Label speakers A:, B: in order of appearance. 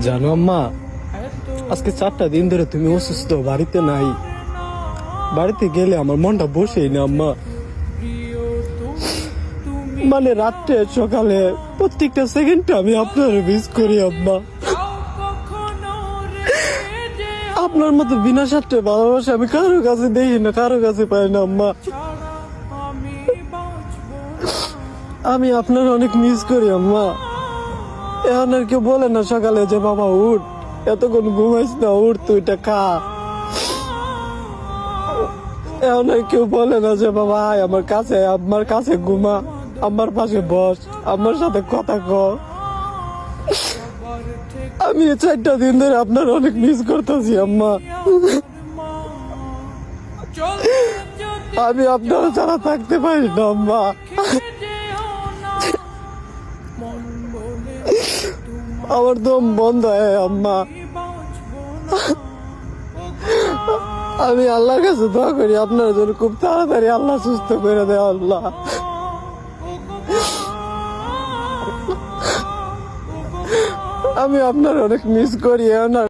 A: জানো আম্মা, আজকে 4টা দিন ধরে তুমি অসুস্থ, বাড়িতে নাই। বাড়িতে গেলে আমার মনটা বসেই না আম্মা। মানে রাত্রে সকালে প্রত্যেকটা সেকেন্ডে আমি আপনার মিস করি আম্মা। আপনার মতো বিনা স্বার্থে ভালোবাসা আমি কারো কাছে দেখি না, কারো কাছে পাই না আম্মা। আমি আপনার অনেক মিস করি আম্মা। এখন আর কেউ বলে না সকালে যে বাবা উঠ, এতক্ষণ ঘুমাইস না, উঠ তুইটা খা। এখন আর কেউ বলে না যে বাবা আয় আমার কাছে, আমার কাছে ঘুমা, আমার পাশে বস, আমার সাথে কথা কর। আমি 4টা দিন ধরে আপনার অনেক মিস করতেছি আম্মা। আমি আপনার ছাড়া থাকতে পারি না আম্মা। আমার দম বন্ধ হয় আম্মা। আমি আল্লাহর কাছে দোয়া করি আপনার জন্য খুব তাড়াতাড়ি আল্লাহ সুস্থ করে দেয় আল্লাহ। আমি আপনার অনেক মিস করি না।